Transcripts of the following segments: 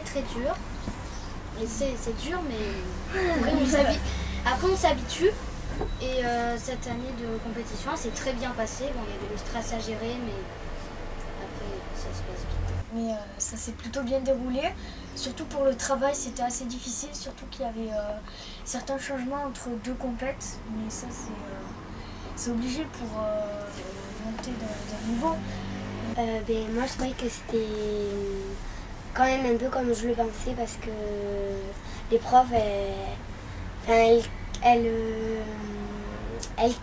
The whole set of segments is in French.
très dur. Et c'est dur, mais après on s'habitue. Et cette année de compétition s'est très bien passée. Bon, il y avait le stress à gérer, mais après ça se passe vite. Mais ça s'est plutôt bien déroulé. Surtout pour le travail, c'était assez difficile, surtout qu'il y avait certains changements entre deux compètes. Mais ça, c'est obligé pour monter d'un niveau. Moi, je trouvais que c'était quand même un peu comme je le pensais, parce que les profs, elles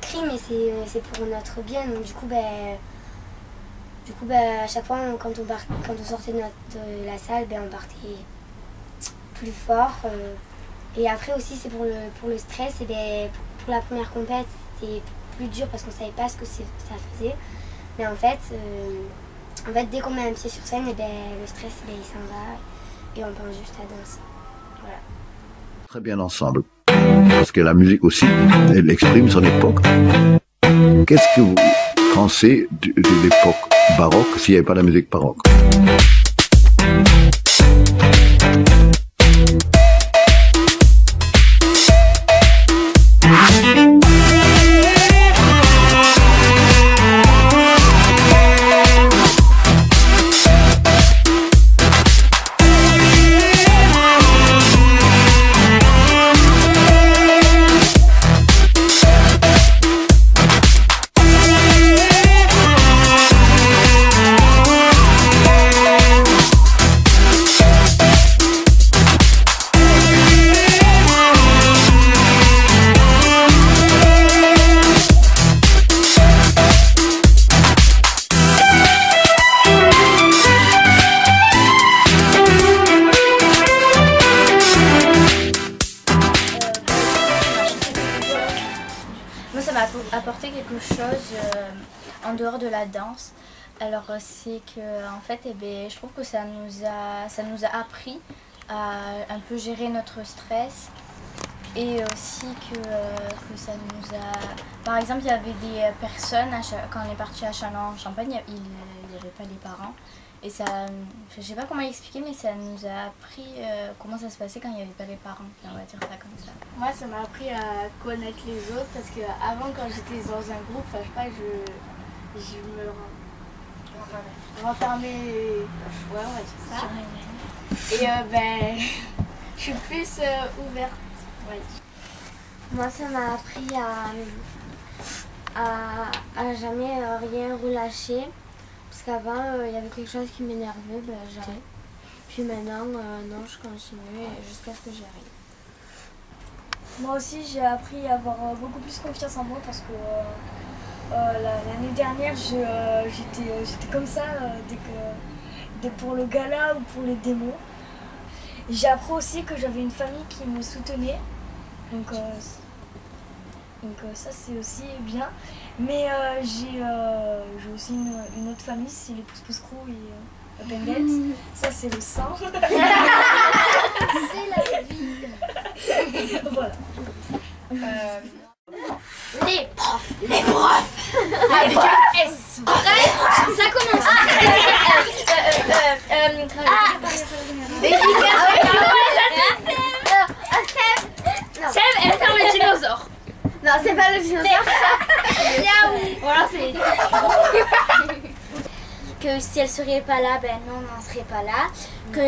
crient, mais c'est pour notre bien. Donc du coup, à chaque fois, quand on sortait de la salle, on partait plus fort. Et après aussi, c'est pour le stress. Et pour la première compète, c'était plus dur parce qu'on ne savait pas ce que ça faisait. Mais en fait, dès qu'on met un pied sur scène, le stress, il s'en va. Et on pense juste à danser. Voilà. Très bien ensemble. Parce que la musique aussi, elle exprime son époque. Qu'est-ce que vous pensez de l'époque baroque s'il n'y avait pas la musique baroque? Moi, ça m'a apporté quelque chose en dehors de la danse. Alors c'est que en fait, je trouve que ça nous a appris à un peu gérer notre stress, et aussi que ça nous a... Par exemple, il y avait des personnes, quand on est parti à Châlons-en-Champagne, il n'y avait pas les parents. Et ça, je sais pas comment expliquer, mais ça nous a appris comment ça se passait quand il n'y avait pas les parents. On va dire ça comme ça. Moi, ça m'a appris à connaître les autres, parce que avant, quand j'étais dans un groupe, je sais pas, je me renfermais, ouais, on va dire ça. Et je suis plus ouverte. Ouais. Moi, ça m'a appris à jamais rien relâcher. Parce qu'avant, il y avait quelque chose qui m'énervait, j'arrête. Puis maintenant, non, je continue jusqu'à ce que j'y arrive. Moi aussi, j'ai appris à avoir beaucoup plus confiance en moi, parce que l'année dernière, j'étais comme ça dès pour le gala ou pour les démos. J'ai appris aussi que j'avais une famille qui me soutenait. Donc ça, c'est aussi bien. Mais j'ai aussi une autre famille, c'est les Pousse-Pousse-Crew et Benguet. Ça, c'est le sang. C'est la vie. Voilà. Les profs. Avec un S. Bref, ça commence. Seb, elle ferme le dinosaure. Non, c'est pas le dinosaure. Voilà, c'est... Que si elle serait pas là, nous on n'en serait pas là. Que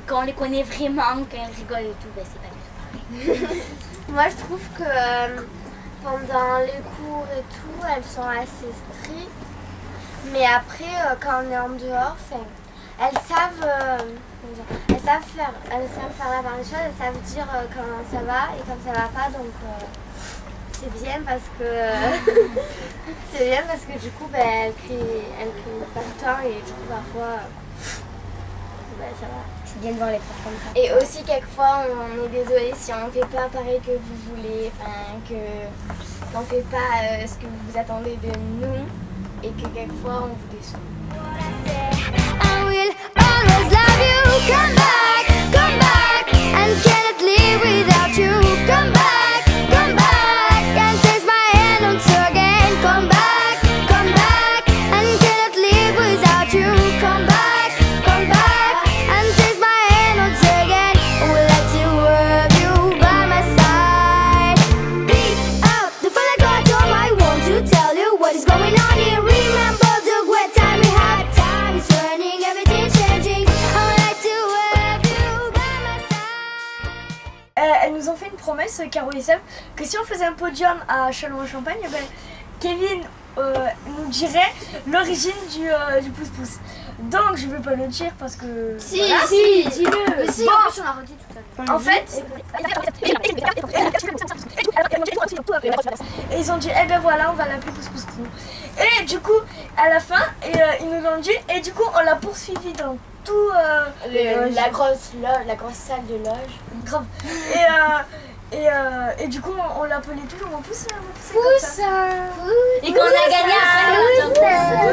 quand on les connaît vraiment, quand elles rigolent et tout, c'est pas du tout pareil. Moi, je trouve que pendant les cours et tout, elles sont assez strictes. Mais après, quand on est en dehors, elles savent faire la part des choses, elles savent dire quand ça va et quand ça va pas. Donc c'est bien parce que du coup elles crient pas le temps, et du coup parfois ça va. C'est bien de voir les profs comme ça. Et aussi quelquefois on est désolé si on ne fait pas pareil que vous voulez, qu'on ne fait pas ce que vous attendez de nous, et que quelquefois on vous déçoit. Come back, and cannot live without you. Come back, and taste my hand once again. Come back, and cannot live without you. Come back, promesse, Caro et Seb, que si on faisait un podium à Châlons-en-Champagne, eh ben, Kevin nous dirait l'origine du pouce-pouce. Donc je vais pas le dire parce que... Si, voilà. si, dis-le. Mais si, Bon. en plus on l'a redit tout à l'heure. En fait, et ils ont dit, eh ben voilà, on va l'appeler Pouce-Pouce Crew. Et du coup, à la fin, ils nous l'ont dit, et du coup, on l'a poursuivi dans tout... La grosse salle de loge. grave. Et du coup, on l'appelait toujours mon pouce, comme ça. Et qu'on a gagné après.